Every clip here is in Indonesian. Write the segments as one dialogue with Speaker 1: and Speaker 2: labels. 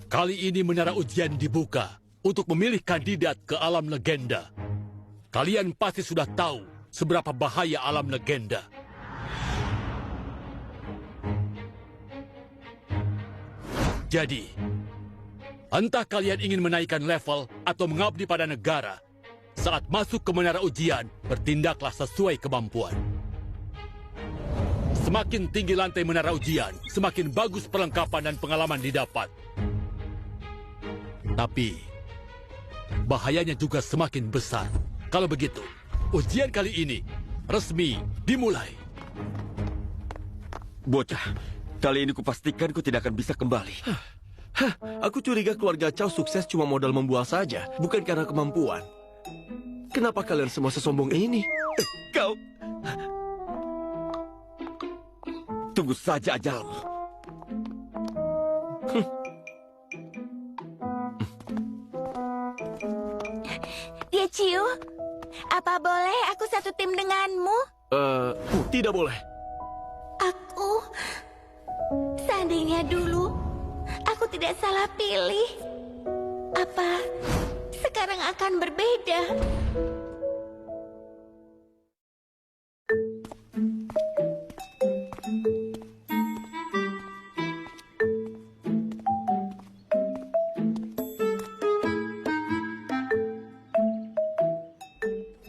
Speaker 1: Kali ini menara ujian dibuka untuk memilih kandidat ke alam legenda. Kalian pasti sudah tahu seberapa bahaya alam legenda. Jadi, entah kalian ingin menaikkan level atau mengabdi pada negara, saat masuk ke menara ujian, bertindaklah sesuai kemampuan. Semakin tinggi lantai menara ujian, semakin bagus perlengkapan dan pengalaman didapat. Tapi, bahayanya juga semakin besar. Kalau begitu, ujian kali ini resmi dimulai.
Speaker 2: Bocah, kali ini kupastikan ku tidak akan bisa kembali. Aku curiga keluarga Chow sukses cuma modal membual saja, bukan karena kemampuan. Kenapa kalian semua sesombong ini? Kau... Tunggu saja ajalmu.
Speaker 3: Dia Ciu, apa boleh aku satu tim denganmu?
Speaker 2: Tidak boleh.
Speaker 3: Aku... Seandainya dulu, aku tidak salah pilih. Apa sekarang akan berbeda?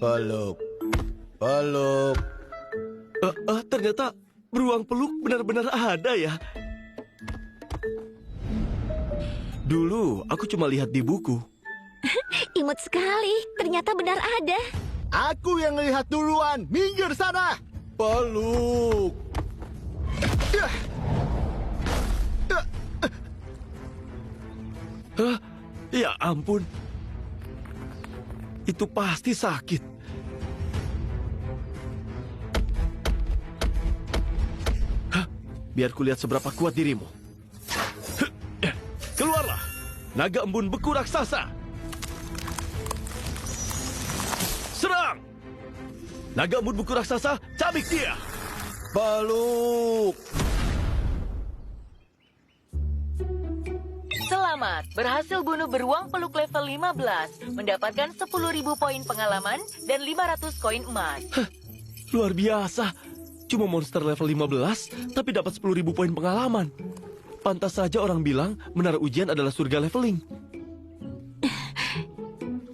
Speaker 4: Peluk. Peluk.
Speaker 2: Ternyata beruang peluk benar-benar ada ya. Dulu aku cuma lihat di buku.
Speaker 3: Imut sekali, ternyata benar ada.
Speaker 4: Aku yang lihat duluan. Minggir sana. Peluk.
Speaker 2: Ya ampun. Itu pasti sakit. Biar kulihat seberapa kuat dirimu. Keluarlah, naga embun beku raksasa. Serang! Naga embun beku raksasa, cabik dia.
Speaker 4: Peluk.
Speaker 5: Selamat, berhasil bunuh beruang peluk level 15, mendapatkan 10.000 poin pengalaman dan 500 koin emas.
Speaker 2: Luar biasa. Cuma monster level 15, tapi dapat 10.000 poin pengalaman. Pantas saja orang bilang menara ujian adalah surga leveling.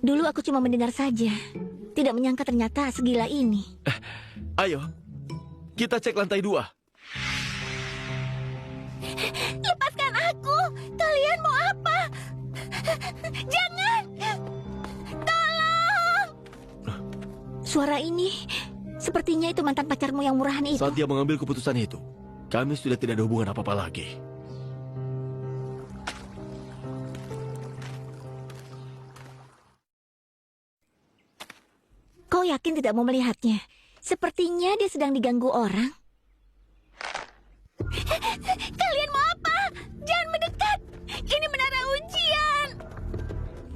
Speaker 3: Dulu aku cuma mendengar saja. Tidak menyangka ternyata segila ini.
Speaker 2: Ayo, kita cek lantai 2.
Speaker 3: Lepaskan aku! Kalian mau apa? Jangan! Tolong! Suara ini... Sepertinya itu mantan pacarmu yang murahan itu.
Speaker 2: Saat dia mengambil keputusan itu, kami sudah tidak ada hubungan apa-apa lagi.
Speaker 3: Kau yakin tidak mau melihatnya? Sepertinya dia sedang diganggu orang. Kalian mau apa? Jangan mendekat! Ini menara ujian!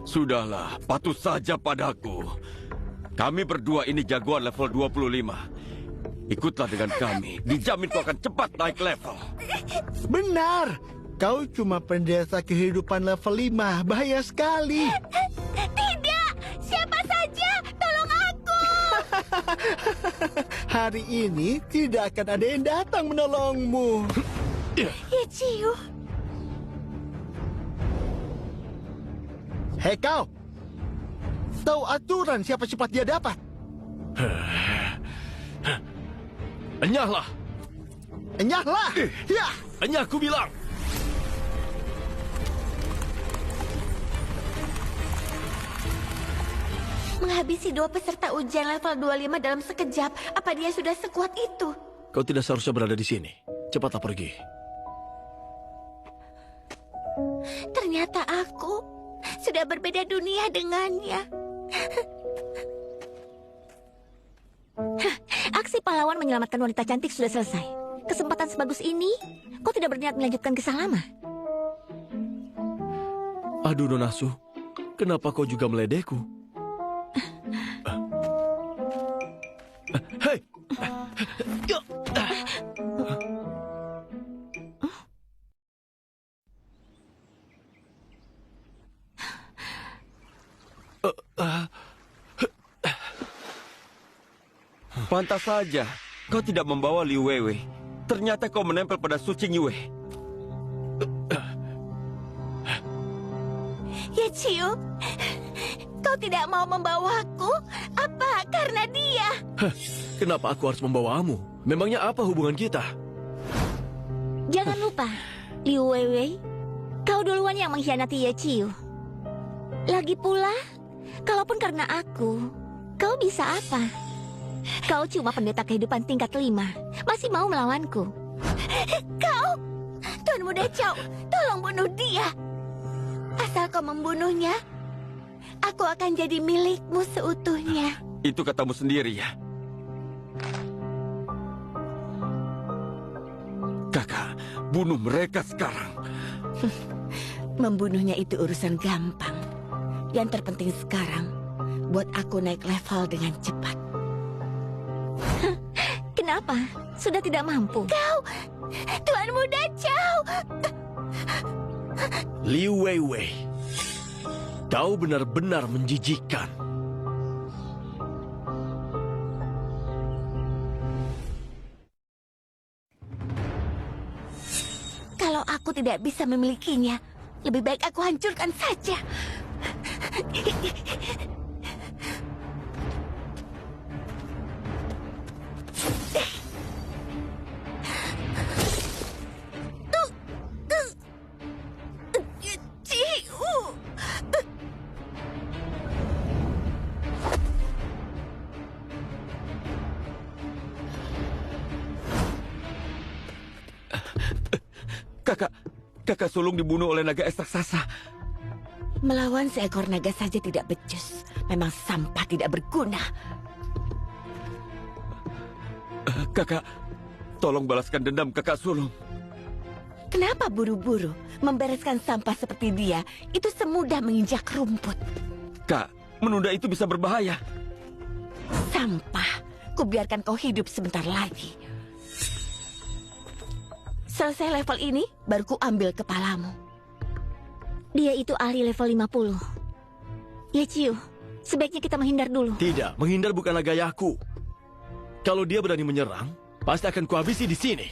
Speaker 2: Sudahlah, patuh saja padaku. Kami berdua ini jagoan level 25. Ikutlah dengan kami. Dijamin kau akan cepat naik level.
Speaker 4: Benar. Kau cuma pendeta kehidupan level 5. Bahaya sekali.
Speaker 3: Tidak! Siapa saja, tolong aku!
Speaker 4: Hari ini tidak akan ada yang datang menolongmu.
Speaker 3: Ichiu.
Speaker 4: Hei kau. Tahu aturan siapa cepat dia dapat.
Speaker 2: Enyahlah.
Speaker 4: Enyahlah. Ya.
Speaker 2: Enyah ku bilang.
Speaker 3: Menghabisi 2 peserta ujian level 25 dalam sekejap. Apa dia sudah sekuat itu?
Speaker 2: Kau tidak seharusnya berada di sini. Cepatlah pergi.
Speaker 3: Ternyata aku sudah berbeda dunia dengannya. Aksi pahlawan menyelamatkan wanita cantik sudah selesai. Kesempatan sebagus ini, kau tidak berniat melanjutkan kisah lama.
Speaker 2: Aduh, Nonasu. Kenapa kau juga meledekku? Hei! Pantas saja kau tidak membawa Liu Weiwei. Ternyata kau menempel pada Su Qingyue.
Speaker 3: Ya Ciu, kau tidak mau membawaku? Apa karena dia?
Speaker 2: Kenapa aku harus membawamu? Memangnya apa hubungan kita?
Speaker 3: Jangan lupa, Liu Weiwei, kau duluan yang mengkhianati Ye Ciu. Lagi pula, kalaupun karena aku, kau bisa apa? Kau cuma pendeta kehidupan tingkat 5, masih mau melawanku. Kau, Tuan Muda Chow, tolong bunuh dia. Asal kau membunuhnya, aku akan jadi milikmu seutuhnya.
Speaker 2: Itu katamu sendiri ya. Kakak, bunuh mereka sekarang.
Speaker 3: Membunuhnya itu urusan gampang. Yang terpenting sekarang, buat aku naik level dengan cepat. Kenapa? Sudah tidak mampu? Kau, Tuan Muda Chow.
Speaker 2: Liu Weiwei, kau benar-benar menjijikkan.
Speaker 3: Kalau aku tidak bisa memilikinya, lebih baik aku hancurkan saja.
Speaker 2: Kakak sulung dibunuh oleh naga es raksasa.
Speaker 3: Melawan seekor naga saja tidak becus. Memang sampah tidak berguna.
Speaker 2: Kakak, tolong balaskan dendam kakak sulung.
Speaker 3: Kenapa buru-buru? Membereskan sampah seperti dia, itu semudah menginjak rumput.
Speaker 2: Kak, menunda itu bisa berbahaya.
Speaker 3: Sampah, kubiarkan kau hidup sebentar lagi. Selesai level ini, baru ku ambil kepalamu. Dia itu ahli level 50. Ya Ciu, sebaiknya kita menghindar dulu.
Speaker 2: Tidak, menghindar bukanlah gayaku. Kalau dia berani menyerang, pasti akan kuhabisi di sini.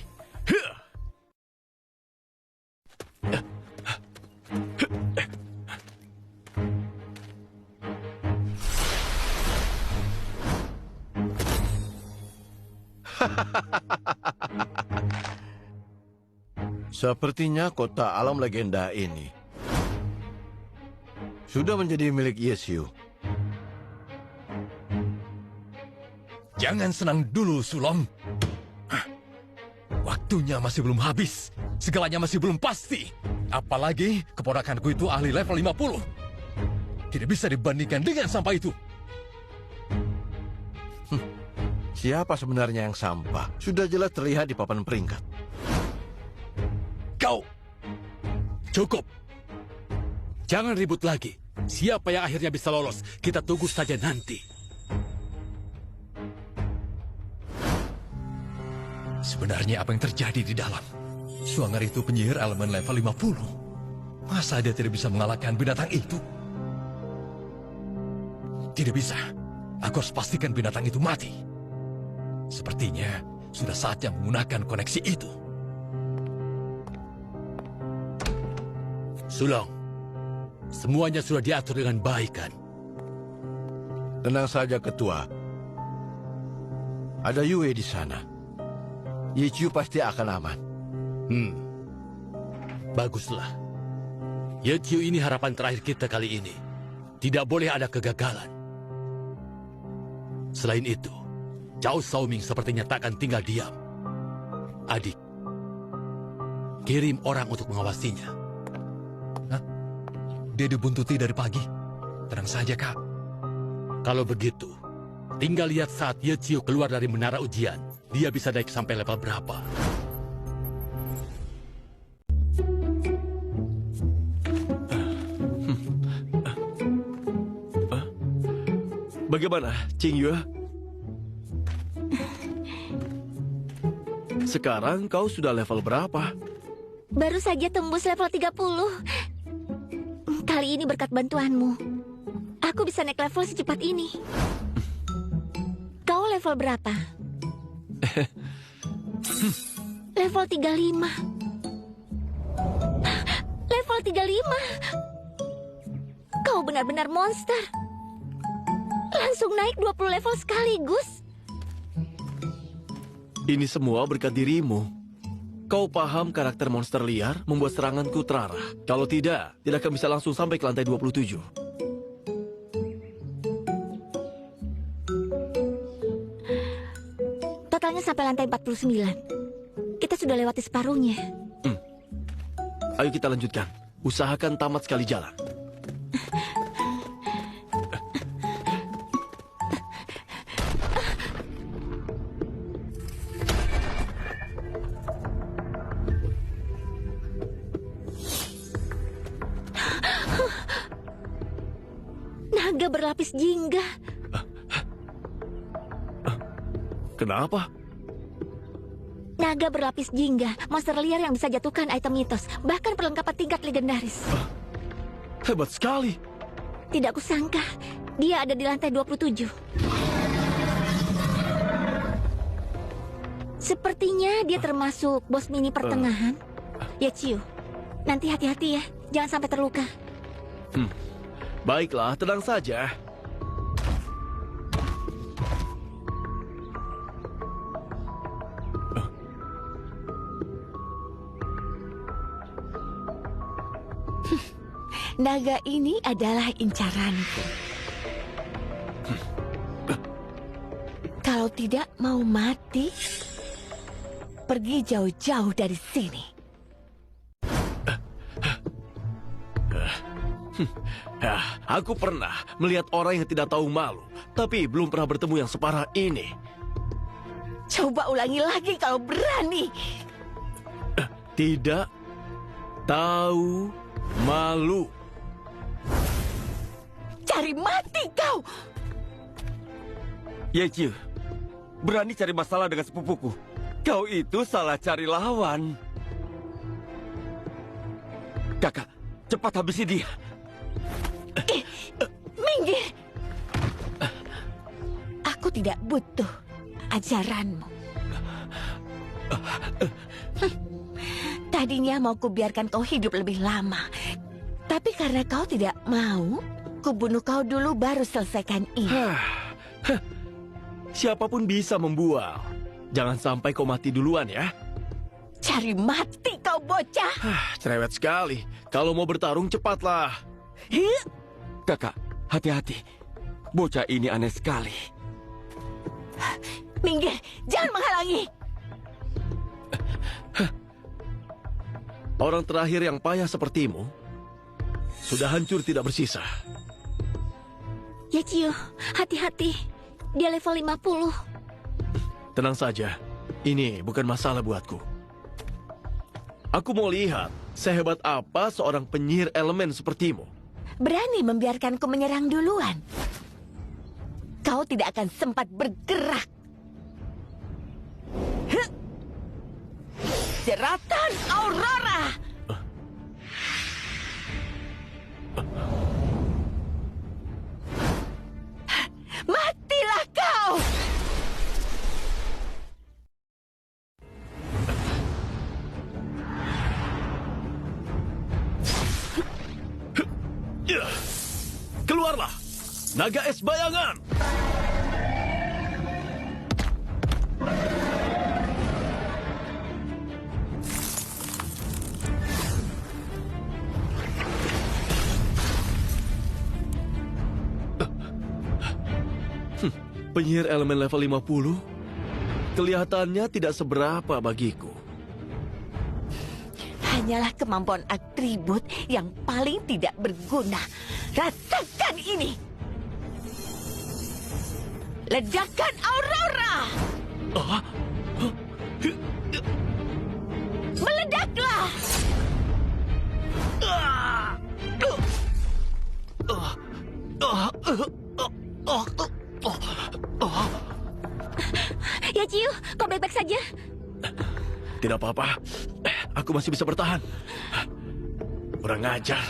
Speaker 6: Sepertinya kota alam legenda ini sudah menjadi milik Yesiu.
Speaker 7: Jangan senang dulu, Sulong. Waktunya masih belum habis. Segalanya masih belum pasti. Apalagi keponakanku itu ahli level 50. Tidak bisa dibandingkan dengan sampah itu.
Speaker 6: Siapa sebenarnya yang sampah? Sudah jelas terlihat di papan peringkat.
Speaker 1: Kau! Cukup! Jangan ribut lagi. Siapa yang akhirnya bisa lolos, kita tunggu saja nanti.
Speaker 7: Sebenarnya apa yang terjadi di dalam? Suanger itu penyihir elemen level 50. Masa dia tidak bisa mengalahkan binatang itu? Tidak bisa. Aku harus pastikan binatang itu mati. Sepertinya sudah saatnya menggunakan koneksi itu.
Speaker 1: Sulong, semuanya sudah diatur dengan baik kan?
Speaker 6: Tenang saja, Ketua. Ada Yue di sana. Yichu pasti akan aman.
Speaker 1: Baguslah. Yechiu ini harapan terakhir kita kali ini. Tidak boleh ada kegagalan. Selain itu, Cao Shaoming sepertinya takkan tinggal diam. Adik, kirim orang untuk mengawasinya.
Speaker 7: Hah? Dia dibuntuti dari pagi. Tenang saja, Kak.
Speaker 1: Kalau begitu, tinggal lihat saat Yechiu keluar dari menara ujian. Dia bisa naik sampai level berapa.
Speaker 2: Bagaimana, Qingyue? Sekarang kau sudah level berapa?
Speaker 3: Baru saja tembus level 30. Kali ini berkat bantuanmu, aku bisa naik level secepat ini. Kau level berapa? Level 35. Level 35. Kau benar-benar monster. Langsung naik 20 level sekaligus.
Speaker 2: Ini semua berkat dirimu. Kau paham karakter monster liar membuat seranganku terarah. Kalau tidak akan bisa langsung sampai ke lantai 27.
Speaker 3: Totalnya sampai lantai 49. Kita sudah lewati separuhnya.
Speaker 2: Ayo kita lanjutkan. Usahakan tamat sekali jalan.
Speaker 3: Naga berlapis jingga.
Speaker 2: Kenapa?
Speaker 3: Naga berlapis jingga, monster liar yang bisa jatuhkan item mitos, bahkan perlengkapan tingkat legendaris.
Speaker 2: Hebat sekali.
Speaker 3: Tidak kusangka, dia ada di lantai 27. Sepertinya dia termasuk bos mini pertengahan. Ya, Chiu. Nanti hati-hati ya, jangan sampai terluka.
Speaker 2: Baiklah, tenang saja.
Speaker 8: Naga ini adalah incaranku. Kalau tidak mau mati, pergi jauh-jauh dari sini.
Speaker 2: Aku pernah melihat orang yang tidak tahu malu, tapi belum pernah bertemu yang separah ini.
Speaker 8: Coba ulangi lagi kalau berani.
Speaker 2: Tidak tahu malu.
Speaker 8: Cari mati kau!
Speaker 2: Yechiu, berani cari masalah dengan sepupuku. Kau itu salah cari lawan. Kakak, cepat habisi dia.
Speaker 8: Minggir! Aku tidak butuh ajaranmu. Tadinya mau kubiarkan kau hidup lebih lama. Tapi karena kau tidak mau, kubunuh kau dulu baru selesaikan ini.
Speaker 2: Siapapun bisa membual. Jangan sampai kau mati duluan ya.
Speaker 8: Cari mati kau bocah!
Speaker 2: Cerewet sekali. Kalau mau bertarung cepatlah. Kakak, hati-hati. Bocah ini aneh sekali.
Speaker 8: Minggir, jangan menghalangi.
Speaker 2: Orang terakhir yang payah sepertimu sudah hancur tidak bersisa.
Speaker 3: Ya, Chiu, hati-hati. Dia level 50.
Speaker 2: Tenang saja. Ini bukan masalah buatku. Aku mau lihat sehebat apa seorang penyihir elemen sepertimu.
Speaker 8: Berani membiarkanku menyerang duluan. Kau tidak akan sempat bergerak. Jeratan Aurora! Matilah kau!
Speaker 2: Keluarlah, naga es bayangan! Penyihir elemen level 50 kelihatannya tidak seberapa bagiku.
Speaker 8: Hanyalah kemampuan atribut yang paling tidak berguna. Rasakan ini! Ledakan Aurora! Meledaklah!
Speaker 3: Ya, Chiu, kau baik-baik saja?
Speaker 2: Tidak apa-apa. Aku masih bisa bertahan. Kurang ajar.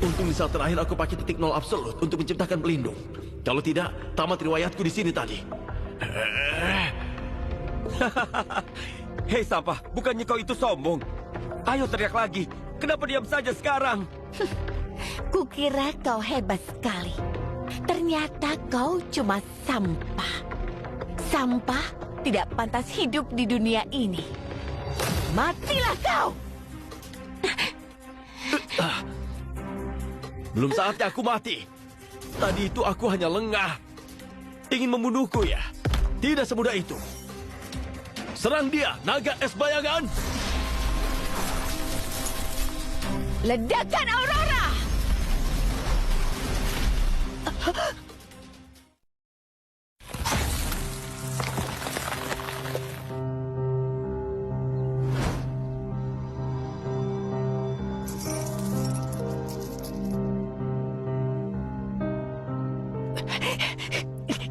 Speaker 2: Untung di saat terakhir aku pakai titik nol absolut untuk menciptakan pelindung. Kalau tidak, tamat riwayatku di sini tadi.
Speaker 9: Hei Sampah, bukannya kau itu sombong? Ayo teriak lagi. Kenapa diam saja sekarang?
Speaker 8: Kukira kau hebat sekali. Ternyata kau cuma sampah. Sampah tidak pantas hidup di dunia ini. Matilah kau!
Speaker 2: Belum saatnya aku mati. Tadi itu aku hanya lengah. Ingin membunuhku ya? Tidak semudah itu. Serang dia, naga es bayangan!
Speaker 8: Ledakan Aurora!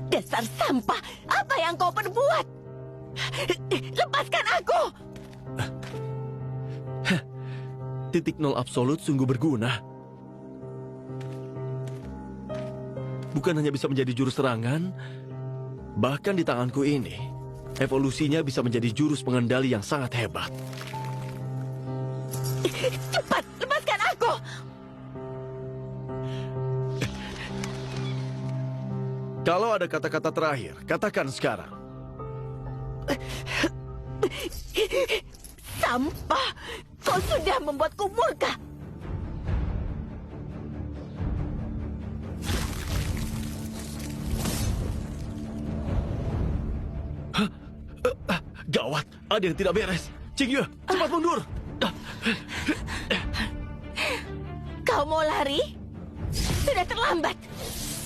Speaker 8: Dasar sampah! Apa yang kau perbuat? Lepaskan aku!
Speaker 2: Titik nol absolut sungguh berguna. Bukan hanya bisa menjadi jurus serangan, bahkan di tanganku ini, evolusinya bisa menjadi jurus pengendali yang sangat hebat.
Speaker 8: Cepat, lepaskan aku!
Speaker 2: Kalau ada kata-kata terakhir, katakan sekarang.
Speaker 8: Sampah! Kau sudah membuatku murka!
Speaker 2: Gawat, ada yang tidak beres. Qingyu, cepat mundur!
Speaker 8: Kau mau lari? Sudah terlambat!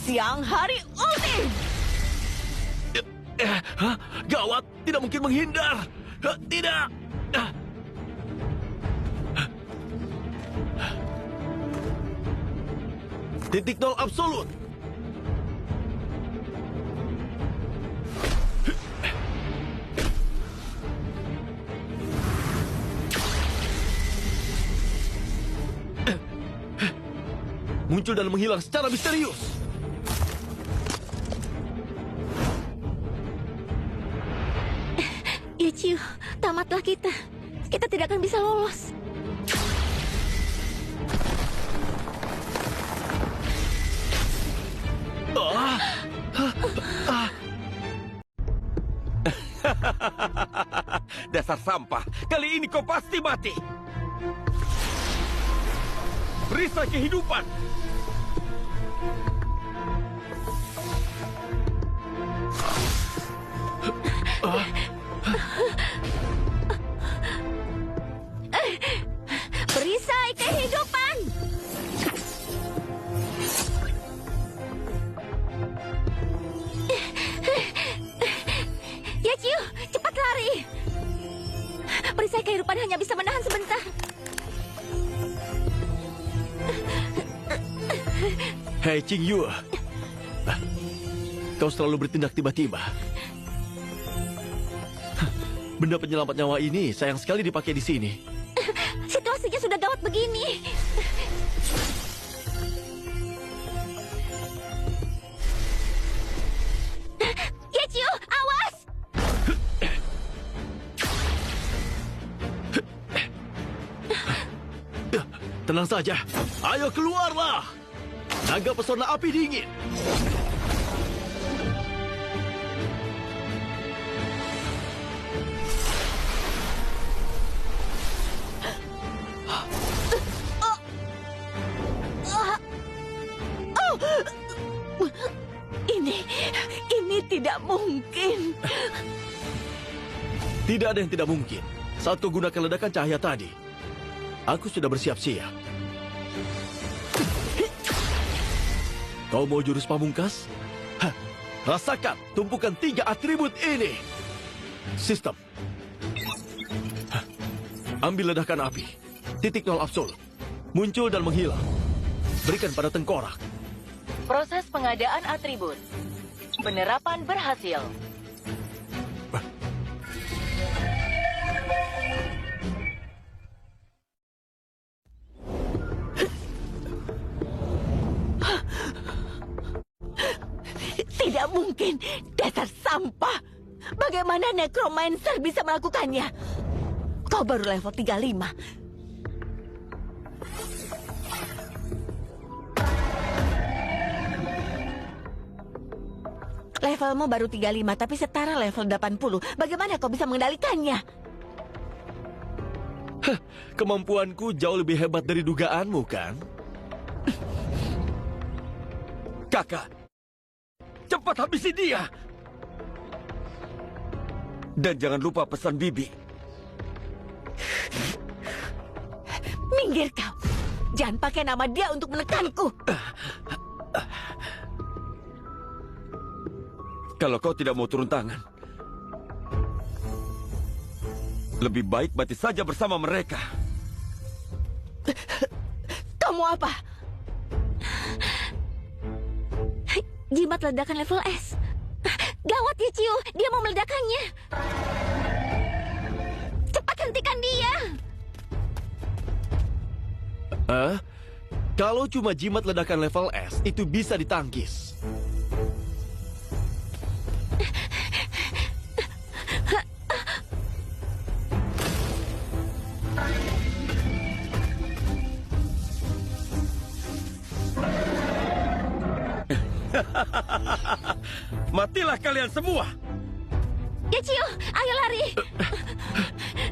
Speaker 8: Siang hari ultim!
Speaker 2: Gawat, tidak mungkin menghindar! Tidak! Titik nol absolut! Muncul dan menghilang secara misterius.
Speaker 3: Yachiyo, tamatlah kita. Kita tidak akan bisa lolos.
Speaker 9: Dasar sampah, kali ini kau pasti mati. Perisai kehidupan.
Speaker 3: Perisai kehidupan! Yachiyo, cepat lari! Perisai kehidupan hanya bisa menahan sebentar.
Speaker 2: Hei Qingyu, kau selalu bertindak tiba-tiba. Benda penyelamat nyawa ini sayang sekali dipakai di sini.
Speaker 3: Situasinya sudah gawat begini. Yachiyo, awas!
Speaker 2: Tenang saja. Ayo keluarlah. Naga pesona api dingin.
Speaker 8: Ini tidak mungkin.
Speaker 2: Tidak ada yang tidak mungkin. Saat kau gunakan ledakan cahaya tadi, aku sudah bersiap-siap. Kau mau jurus pamungkas? Hah, rasakan tumpukan 3 atribut ini. Sistem. Hah, ambil ledakan api. Titik nol absolut. Muncul dan menghilang. Berikan pada tengkorak.
Speaker 5: Proses pengadaan atribut. Penerapan berhasil.
Speaker 8: mungkin. Dasar sampah. Bagaimana Necromancer bisa melakukannya? Kau baru level 35. Levelmu baru 35, tapi setara level 80. Bagaimana kau bisa mengendalikannya?
Speaker 2: Kemampuanku jauh lebih hebat dari dugaanmu, kan?
Speaker 9: Kakak, cepat habisi dia. Dan jangan lupa pesan Bibi.
Speaker 8: Minggir kau. Jangan pakai nama dia untuk menekanku.
Speaker 9: Kalau kau tidak mau turun tangan, lebih baik mati saja bersama mereka.
Speaker 8: Kamu apa?
Speaker 3: Jimat ledakan level S. Gawat ya, Ciu. Dia mau meledakannya. Cepat hentikan dia.
Speaker 2: Kalau cuma jimat ledakan level S, itu bisa ditangkis.
Speaker 9: Matilah kalian semua.
Speaker 3: Ya, Ciu. Ayo lari.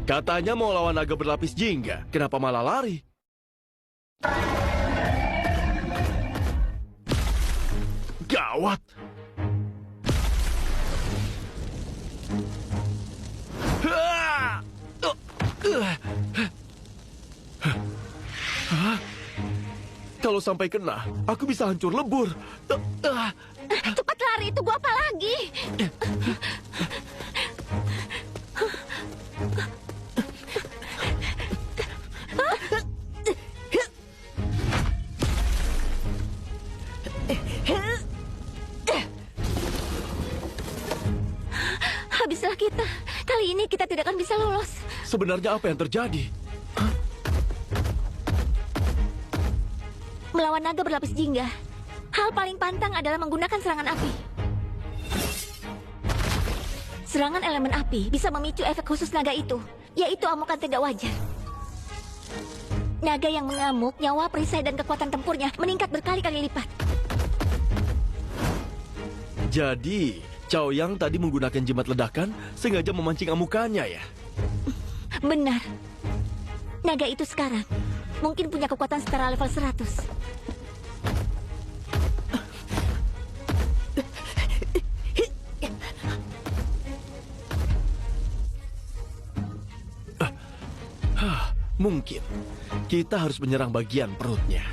Speaker 2: Katanya mau lawan naga berlapis jingga. Kenapa malah lari? Gawat. Kalau sampai kena, aku bisa hancur lebur.
Speaker 3: Cepat lari. Tunggu apa lagi? Habislah kita. Kali ini kita tidak akan bisa lolos.
Speaker 2: Sebenarnya apa yang terjadi?
Speaker 3: Melawan naga berlapis jingga, hal paling pantang adalah menggunakan serangan api. Serangan elemen api bisa memicu efek khusus naga itu, yaitu amukan tidak wajar. Naga yang mengamuk, nyawa, perisai, dan kekuatan tempurnya meningkat berkali-kali lipat.
Speaker 2: Jadi, Cao Yang tadi menggunakan jimat ledakan sengaja memancing amukannya ya?
Speaker 3: Benar. Naga itu sekarang mungkin punya kekuatan setara level 100.
Speaker 2: Mungkin kita harus menyerang bagian perutnya.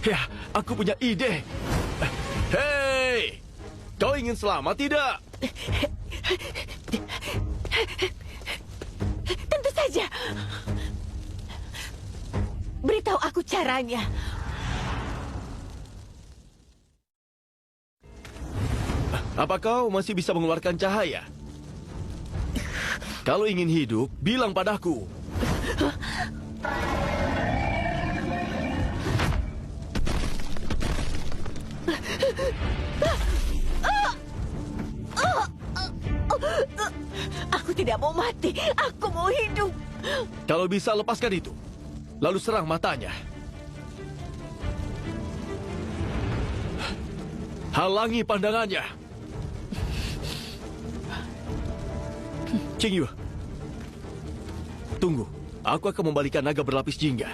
Speaker 2: Ya, aku punya ide. Hei, kau ingin selamat tidak?
Speaker 8: Tentu saja. Beritahu aku caranya.
Speaker 2: Apa kau masih bisa mengeluarkan cahaya? Kalau ingin hidup, bilang padaku.
Speaker 8: Aku tidak mau mati. Aku mau hidup.
Speaker 2: Kalau bisa, lepaskan itu. Lalu serang matanya. Halangi pandangannya. Qingyu, tunggu. Aku akan membalikan naga berlapis jingga.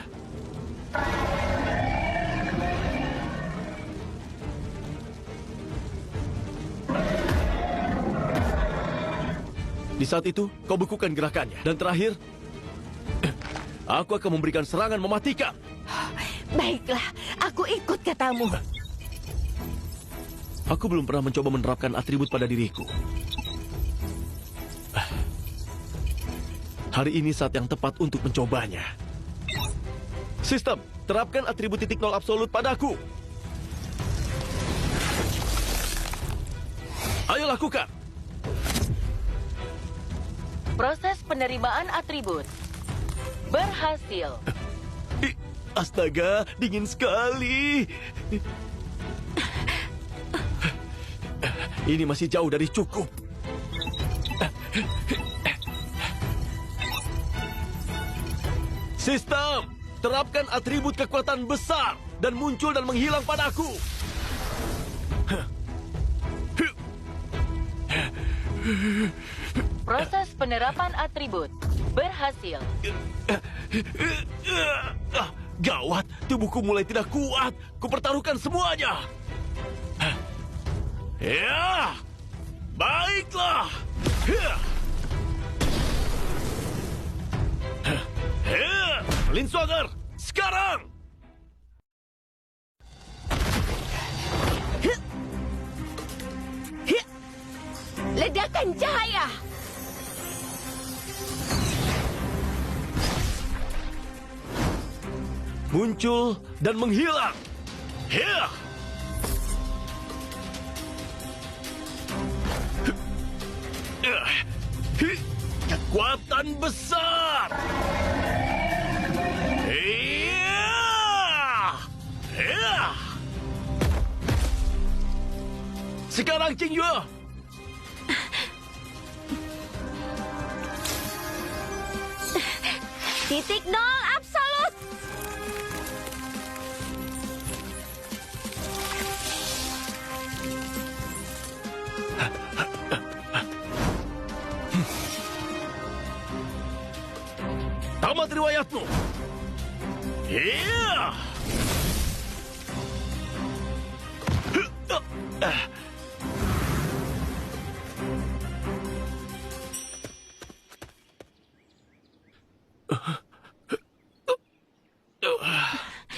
Speaker 2: Di saat itu, kau bekukan gerakannya. Dan terakhir, aku akan memberikan serangan mematikan.
Speaker 8: Baiklah, aku ikut katamu.
Speaker 2: Aku belum pernah mencoba menerapkan atribut pada diriku. Hari ini saat yang tepat untuk mencobanya. Sistem, terapkan atribut titik nol absolut padaku. Ayo lakukan.
Speaker 5: Proses penerimaan atribut berhasil.
Speaker 2: Astaga, dingin sekali. Ini masih jauh dari cukup. Sistem, terapkan atribut kekuatan besar dan muncul dan menghilang padaku.
Speaker 5: Proses penerapan atribut berhasil.
Speaker 2: Gawat, tubuhku mulai tidak kuat. Kupertaruhkan semuanya. Ya, baiklah. Linswanger, sekarang.
Speaker 8: Ledakan cahaya.
Speaker 2: Muncul dan menghilang. Ya. Kekuatan besar. Sekarang Qingyue.
Speaker 3: Titik nol absolut.
Speaker 2: Tamat riwayatmu. Iya.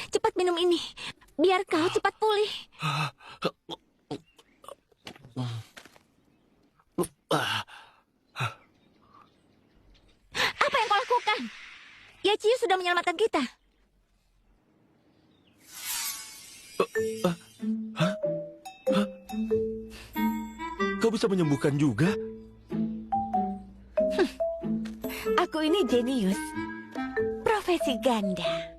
Speaker 3: Cepat minum ini, biar kau cepat pulih. Apa yang kau lakukan? Yachiyo sudah menyelamatkan kita.
Speaker 2: Kau bisa menyembuhkan juga?
Speaker 8: Aku ini jenius. Profesi ganda.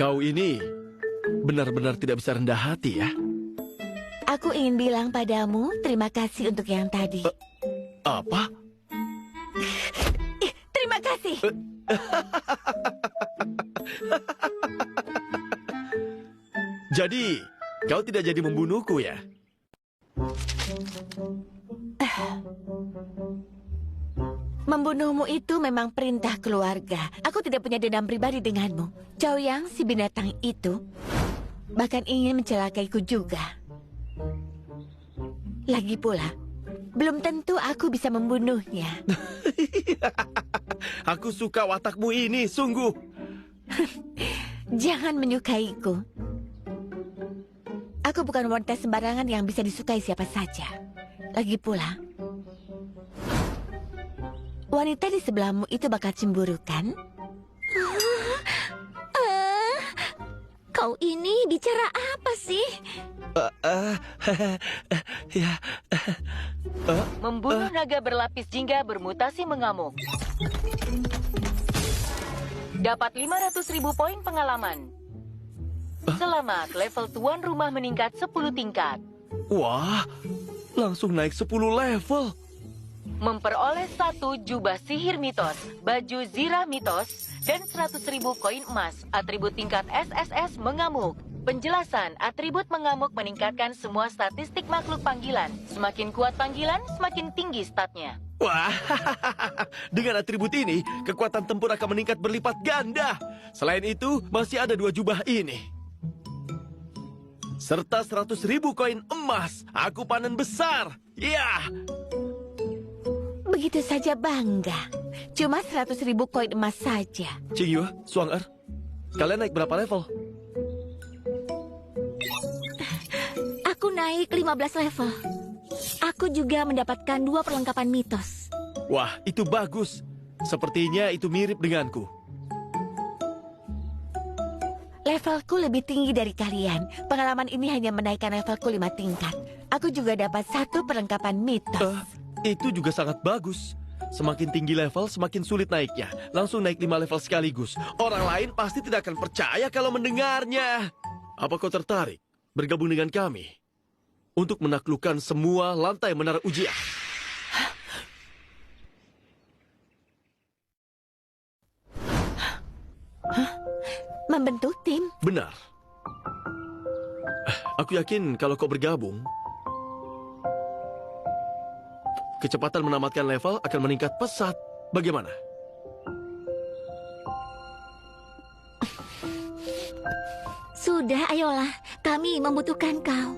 Speaker 2: Kau ini benar-benar tidak bisa rendah hati ya.
Speaker 8: Aku ingin bilang padamu terima kasih untuk yang tadi.
Speaker 2: Apa?
Speaker 8: Terima kasih.
Speaker 2: Jadi, kau tidak jadi membunuhku ya?
Speaker 8: Membunuhmu itu memang perintah keluarga. Aku tidak punya dendam pribadi denganmu. Chaoyang, si binatang itu, bahkan ingin mencelakaiku juga. Lagi pula, belum tentu aku bisa membunuhnya.
Speaker 2: Aku suka watakmu ini, sungguh.
Speaker 8: Jangan menyukaiku. Aku bukan wanita sembarangan yang bisa disukai siapa saja. Lagi pula, wanita di sebelahmu itu bakal cemburu, kan?
Speaker 3: Kau ini bicara apa sih?
Speaker 2: Ya.
Speaker 5: Membunuh naga berlapis jingga bermutasi mengamuk. Dapat 500.000 poin pengalaman. Selamat, level tuan rumah meningkat 10 tingkat.
Speaker 2: Wah, langsung naik 10 level.
Speaker 5: Memperoleh 1 jubah sihir mitos, baju zirah mitos, dan 100.000 koin emas. Atribut tingkat SSS mengamuk. Penjelasan, atribut mengamuk meningkatkan semua statistik makhluk panggilan. Semakin kuat panggilan, semakin tinggi statnya.
Speaker 2: Wah, dengan atribut ini, kekuatan tempur akan meningkat berlipat ganda. Selain itu, masih ada 2 jubah ini. Serta 100.000 koin emas. Aku panen besar. Ya.
Speaker 8: Begitu saja bangga. Cuma 100.000 koin emas saja.
Speaker 2: Qingyue, Swanger, kalian naik berapa level?
Speaker 3: Aku naik 15 level. Aku juga mendapatkan 2 perlengkapan mitos.
Speaker 2: Wah, itu bagus. Sepertinya itu mirip denganku.
Speaker 8: Levelku lebih tinggi dari kalian. Pengalaman ini hanya menaikkan levelku 5 tingkat. Aku juga dapat 1 perlengkapan mitos.
Speaker 2: Itu juga sangat bagus. Semakin tinggi level, semakin sulit naiknya. Langsung naik 5 level sekaligus. Orang lain pasti tidak akan percaya kalau mendengarnya. Apa kau tertarik bergabung dengan kami? untuk menaklukkan semua lantai menara ujian.
Speaker 8: Membentuk tim?
Speaker 2: Benar. Aku yakin kalau kau bergabung, kecepatan menamatkan level akan meningkat pesat. Bagaimana?
Speaker 3: Sudah, ayolah. Kami membutuhkan kau.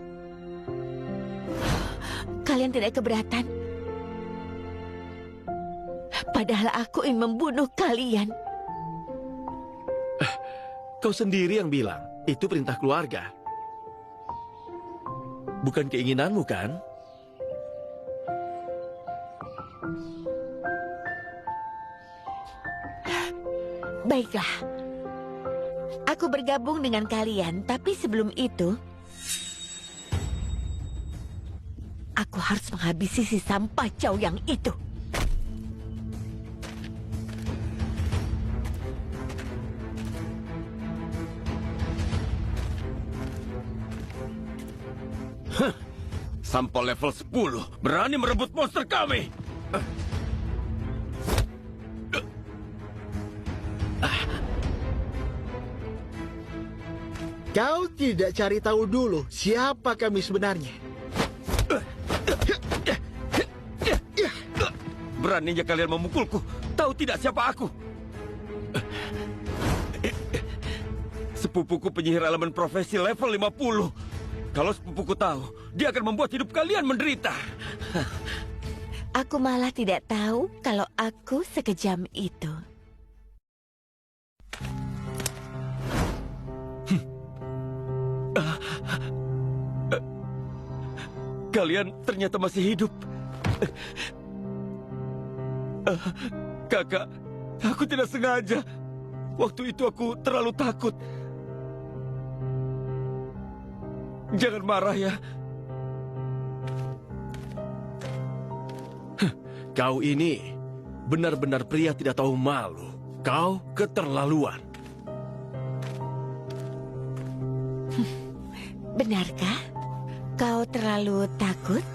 Speaker 8: Kalian tidak keberatan? Padahal aku ingin membunuh kalian.
Speaker 2: Kau sendiri yang bilang, itu perintah keluarga. Bukan keinginanmu, kan?
Speaker 8: Baiklah. Aku bergabung dengan kalian, tapi sebelum itu, aku harus menghabisi si sampah Chow yang itu.
Speaker 9: Sampah level 10 berani merebut monster kami.
Speaker 4: Kau tidak cari tahu dulu siapa kami sebenarnya.
Speaker 9: Beraninya kalian memukulku. Tahu tidak siapa aku? Sepupuku penyihir elemen profesi level 50. Kalau sepupuku tahu, dia akan membuat hidup kalian menderita.
Speaker 8: Aku malah tidak tahu kalau aku sekejam itu.
Speaker 9: Kalian ternyata masih hidup. Kakak, aku tidak sengaja. Waktu itu aku terlalu takut. Jangan marah ya.
Speaker 2: Kau ini benar-benar pria tidak tahu malu. Kau keterlaluan.
Speaker 8: Benarkah? Kau terlalu takut?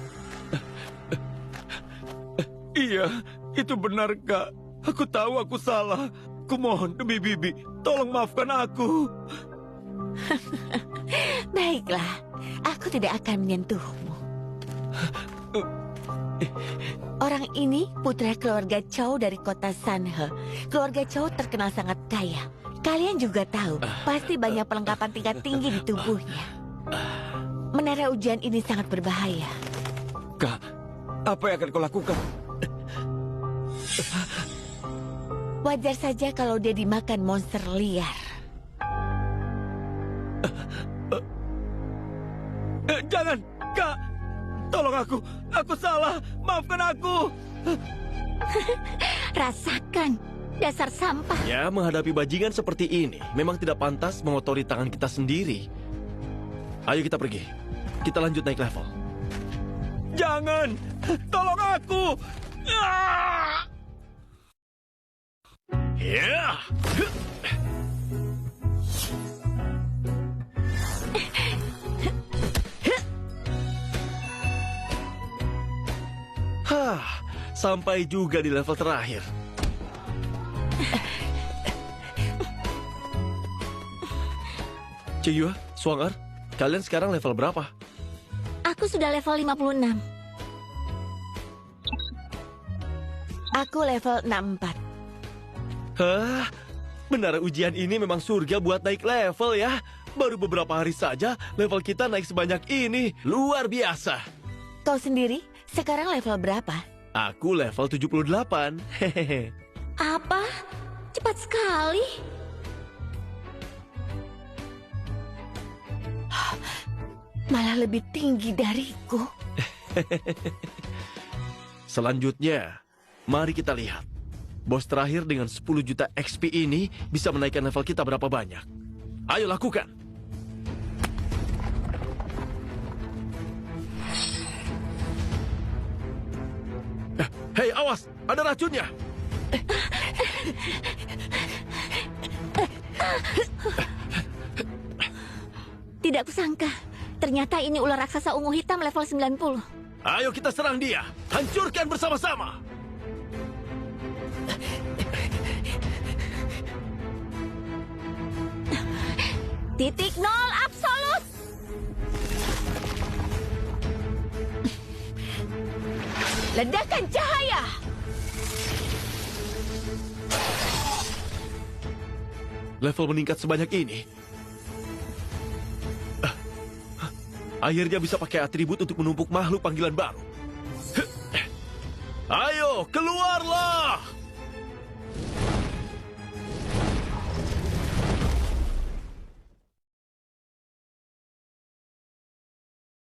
Speaker 9: Iya, itu benar, Kak. Aku tahu aku salah. Kumohon demi Bibi, tolong maafkan aku.
Speaker 8: Baiklah, aku tidak akan menyentuhmu. Orang ini putra keluarga Chow dari kota Sanhe. Keluarga Chow terkenal sangat kaya. Kalian juga tahu, pasti banyak perlengkapan tingkat tinggi di tubuhnya. Menara ujian ini sangat berbahaya.
Speaker 9: Kak, apa yang akan kau lakukan?
Speaker 8: Wajar saja kalau dia dimakan monster liar.
Speaker 9: Jangan, Kak. Tolong aku. Aku salah. Maafkan aku.
Speaker 3: Rasakan, dasar sampah.
Speaker 2: Ya, menghadapi bajingan seperti ini memang tidak pantas mengotori tangan kita sendiri. Ayo kita pergi. Kita lanjut naik level.
Speaker 9: Jangan. Tolong aku.
Speaker 2: Ya. Hah, sampai juga di level terakhir. Ciyua, Swanger, kalian sekarang level berapa?
Speaker 3: Aku sudah level 56.
Speaker 8: Aku level 64.
Speaker 2: Hah, menara ujian ini memang surga buat naik level ya. Baru beberapa hari saja level kita naik sebanyak ini. Luar biasa.
Speaker 8: Kau sendiri sekarang level berapa?
Speaker 2: Aku level 78. Hehehe.
Speaker 3: Apa? Cepat sekali.
Speaker 8: Malah lebih tinggi dariku.
Speaker 2: Selanjutnya, mari kita lihat. Bos terakhir dengan 10 juta XP ini bisa menaikkan level kita berapa banyak. Ayo lakukan. Hei, awas! Ada racunnya!
Speaker 3: Tidak kusangka, Ternyata ini ular raksasa ungu hitam level 90.
Speaker 2: Ayo kita serang dia. Hancurkan bersama-sama.
Speaker 3: Titik nol absolut.
Speaker 8: Ledakan cahaya.
Speaker 2: Level meningkat sebanyak ini. Akhirnya bisa pakai atribut untuk menumpuk makhluk panggilan baru. Ayo, keluarlah!